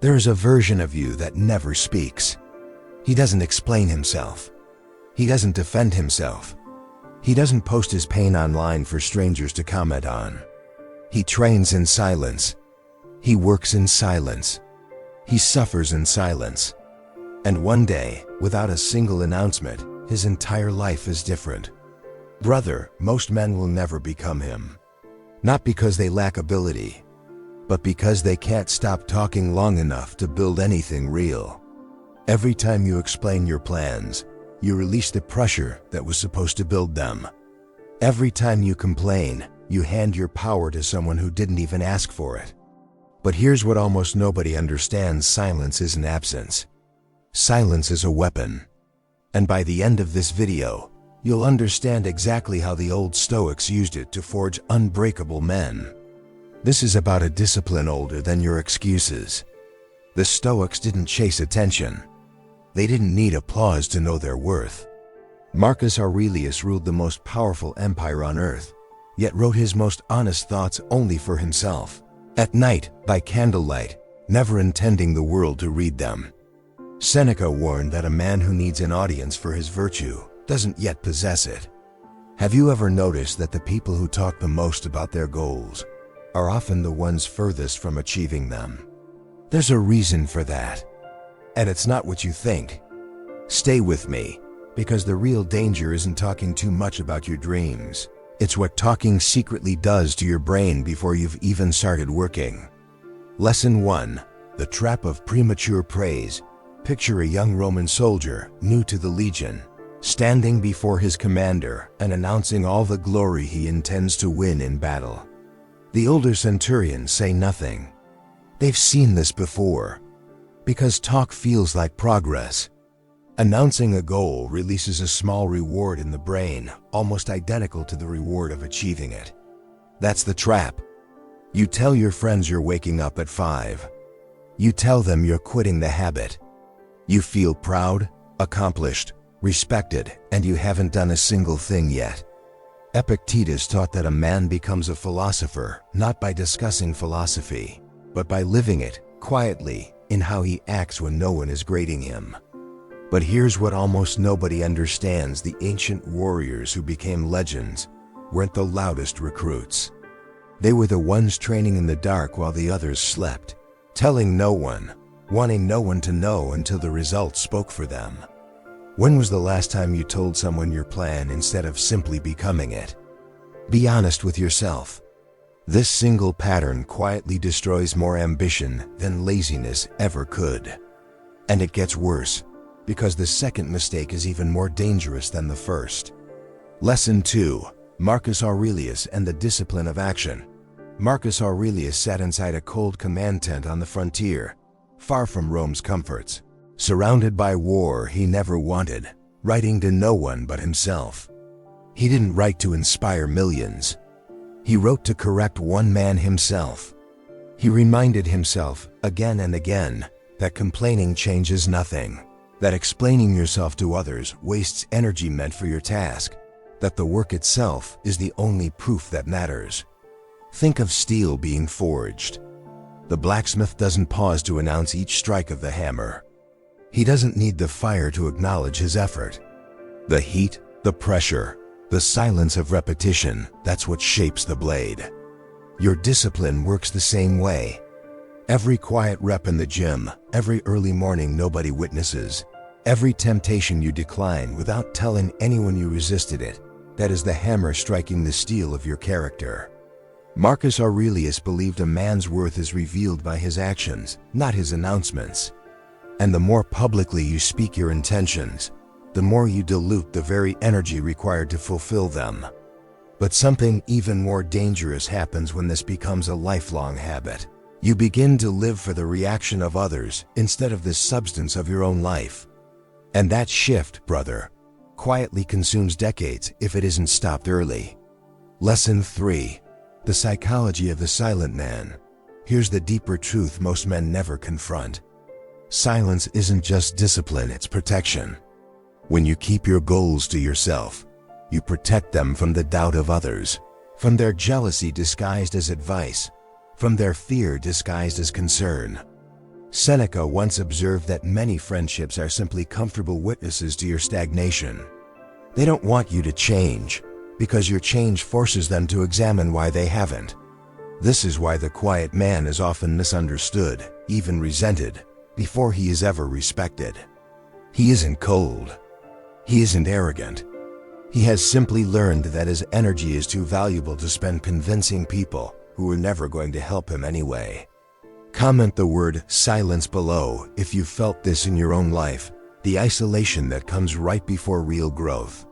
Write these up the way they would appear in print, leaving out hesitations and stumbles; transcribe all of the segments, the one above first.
There is a version of you that never speaks. He doesn't explain himself. He doesn't defend himself. He doesn't post his pain online for strangers to comment on. He trains in silence. He works in silence. He suffers in silence. And one day, without a single announcement, his entire life is different. Brother, most men will never become him. Not because they lack ability, but because they can't stop talking long enough to build anything real. Every time you explain your plans, you release the pressure that was supposed to build them. Every time you complain, you hand your power to someone who didn't even ask for it. But here's what almost nobody understands: silence isn't absence. Silence is a weapon. And by the end of this video, you'll understand exactly how the old Stoics used it to forge unbreakable men. This is about a discipline older than your excuses. The Stoics didn't chase attention. They didn't need applause to know their worth. Marcus Aurelius ruled the most powerful empire on earth, yet wrote his most honest thoughts only for himself, at night, by candlelight, never intending the world to read them. Seneca warned that a man who needs an audience for his virtue doesn't yet possess it. Have you ever noticed that the people who talk the most about their goals are often the ones furthest from achieving them? There's a reason for that. And it's not what you think. Stay with me, because the real danger isn't talking too much about your dreams. It's what talking secretly does to your brain before you've even started working. Lesson 1. The trap of premature praise. Picture a young Roman soldier, new to the legion, standing before his commander and announcing all the glory he intends to win in battle. The older centurions say nothing. They've seen this before. Because talk feels like progress. Announcing a goal releases a small reward in the brain, almost identical to the reward of achieving it. That's the trap. You tell your friends you're waking up at 5. You tell them you're quitting the habit. You feel proud, accomplished, respected, and you haven't done a single thing yet. Epictetus taught that a man becomes a philosopher not by discussing philosophy, but by living it, quietly, in how he acts when no one is grading him. But here's what almost nobody understands: the ancient warriors who became legends weren't the loudest recruits. They were the ones training in the dark while the others slept, telling no one, wanting no one to know until the results spoke for them. When was the last time you told someone your plan instead of simply becoming it? Be honest with yourself. This single pattern quietly destroys more ambition than laziness ever could. And it gets worse, because the second mistake is even more dangerous than the first. Lesson 2. Marcus Aurelius and the discipline of action. Marcus Aurelius sat inside a cold command tent on the frontier, far from Rome's comforts, surrounded by war he never wanted, writing to no one but himself. He didn't write to inspire millions. He wrote to correct one man himself. He reminded himself, again and again, that complaining changes nothing, that explaining yourself to others wastes energy meant for your task, that the work itself is the only proof that matters. Think of steel being forged. The blacksmith doesn't pause to announce each strike of the hammer. He doesn't need the fire to acknowledge his effort. The heat, the pressure, the silence of repetition, that's what shapes the blade. Your discipline works the same way. Every quiet rep in the gym, every early morning nobody witnesses, every temptation you decline without telling anyone you resisted it, that is the hammer striking the steel of your character. Marcus Aurelius believed a man's worth is revealed by his actions, not his announcements. And the more publicly you speak your intentions, the more you dilute the very energy required to fulfill them. But something even more dangerous happens when this becomes a lifelong habit. You begin to live for the reaction of others instead of the substance of your own life. And that shift, brother, quietly consumes decades if it isn't stopped early. Lesson 3. The psychology of the silent man. Here's the deeper truth most men never confront. Silence isn't just discipline, it's protection. When you keep your goals to yourself, you protect them from the doubt of others, from their jealousy disguised as advice, from their fear disguised as concern. Seneca once observed that many friendships are simply comfortable witnesses to your stagnation. They don't want you to change, because your change forces them to examine why they haven't. This is why the quiet man is often misunderstood, even resented, before he is ever respected. He isn't cold. He isn't arrogant. He has simply learned that his energy is too valuable to spend convincing people who are never going to help him anyway. Comment the word silence below if you felt this in your own life, the isolation that comes right before real growth.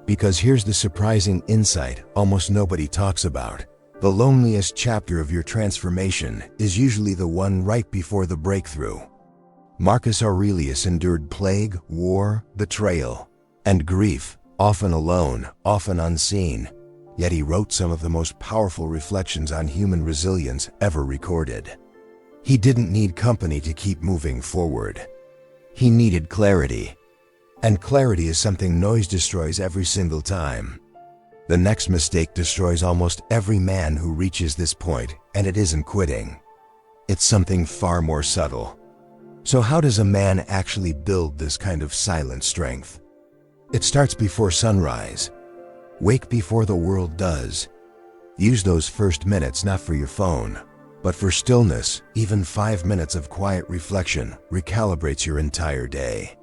Because here's the surprising insight almost nobody talks about. The loneliest chapter of your transformation is usually the one right before the breakthrough. Marcus Aurelius endured plague, war, betrayal, and grief, often alone, often unseen, yet he wrote some of the most powerful reflections on human resilience ever recorded. He didn't need company to keep moving forward. He needed clarity. And clarity is something noise destroys every single time. The next mistake destroys almost every man who reaches this point, and it isn't quitting. It's something far more subtle. So how does a man actually build this kind of silent strength? It starts before sunrise. Wake before the world does. Use those first minutes not for your phone, but for stillness. Even 5 minutes of quiet reflection recalibrates your entire day.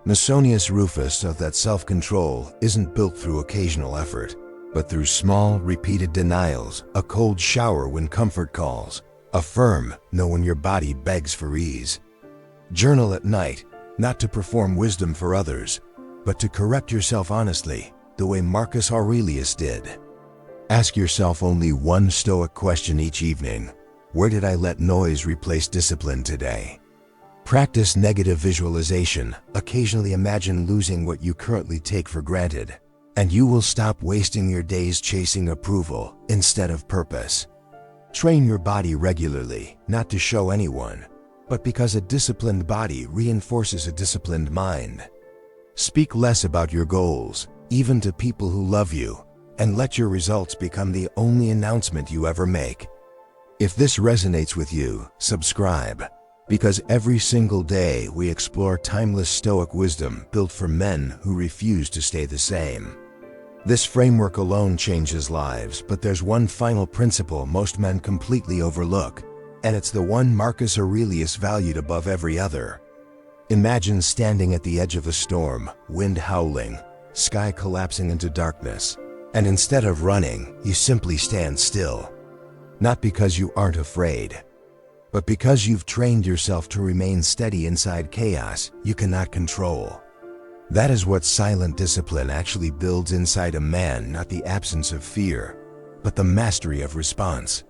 Musonius Rufus taught that self-control isn't built through occasional effort, but through small, repeated denials, a cold shower when comfort calls, a firm no when your body begs for ease. Journal at night, not to perform wisdom for others, but to correct yourself honestly, the way Marcus Aurelius did. Ask yourself only one Stoic question each evening. Where did I let noise replace discipline today? Practice negative visualization. Occasionally imagine losing what you currently take for granted, and you will stop wasting your days chasing approval instead of purpose. Train your body regularly, not to show anyone, but because a disciplined body reinforces a disciplined mind. Speak less about your goals, even to people who love you, and let your results become the only announcement you ever make. If this resonates with you, subscribe, because every single day we explore timeless Stoic wisdom built for men who refuse to stay the same. This framework alone changes lives, but there's one final principle most men completely overlook, and it's the one Marcus Aurelius valued above every other. Imagine standing at the edge of a storm, wind howling, sky collapsing into darkness, and instead of running, you simply stand still. Not because you aren't afraid, but because you've trained yourself to remain steady inside chaos you cannot control. That is what silent discipline actually builds inside a man, not the absence of fear, but the mastery of response.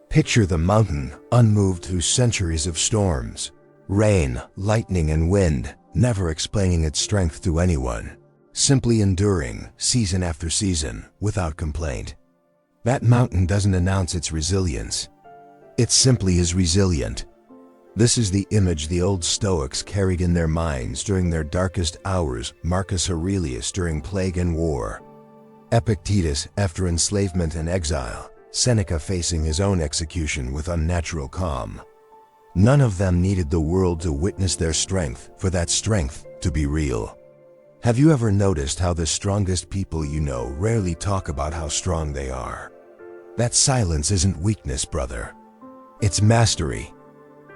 Picture the mountain, unmoved through centuries of storms, rain, lightning, and wind, never explaining its strength to anyone, simply enduring, season after season, without complaint. That mountain doesn't announce its resilience. It simply is resilient. This is the image the old Stoics carried in their minds during their darkest hours, Marcus Aurelius during plague and war, Epictetus after enslavement and exile, Seneca facing his own execution with unnatural calm. None of them needed the world to witness their strength for that strength to be real. Have you ever noticed how the strongest people you know rarely talk about how strong they are? That silence isn't weakness, brother. It's mastery.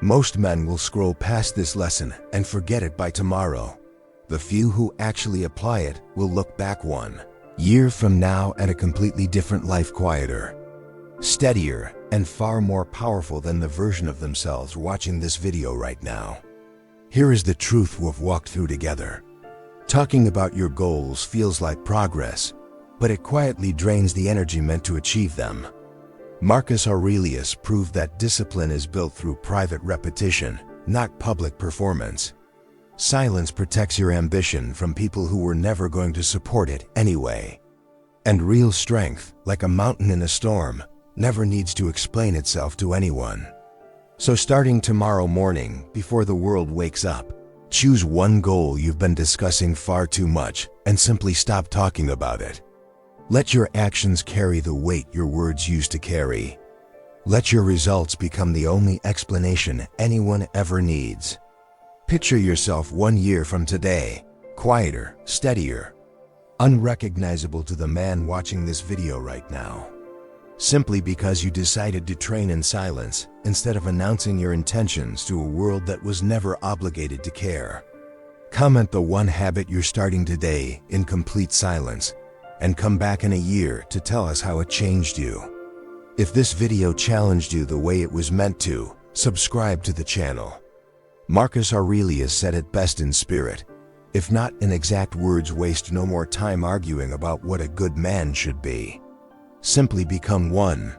Most men will scroll past this lesson and forget it by tomorrow. The few who actually apply it will look back 1 year from now at a completely different life, quieter, steadier, and far more powerful than the version of themselves watching this video right now. Here is the truth we've walked through together. Talking about your goals feels like progress, but it quietly drains the energy meant to achieve them. Marcus Aurelius proved that discipline is built through private repetition, not public performance. Silence protects your ambition from people who were never going to support it anyway. And real strength, like a mountain in a storm, never needs to explain itself to anyone. So starting tomorrow morning, before the world wakes up, choose one goal you've been discussing far too much and simply stop talking about it. Let your actions carry the weight your words used to carry. Let your results become the only explanation anyone ever needs. Picture yourself 1 year from today, quieter, steadier, unrecognizable to the man watching this video right now. Simply because you decided to train in silence instead of announcing your intentions to a world that was never obligated to care. Comment the one habit you're starting today in complete silence, and come back in a year to tell us how it changed you. If this video challenged you the way it was meant to, subscribe to the channel. Marcus Aurelius said it best in spirit: if not in exact words, waste no more time arguing about what a good man should be. Simply become one.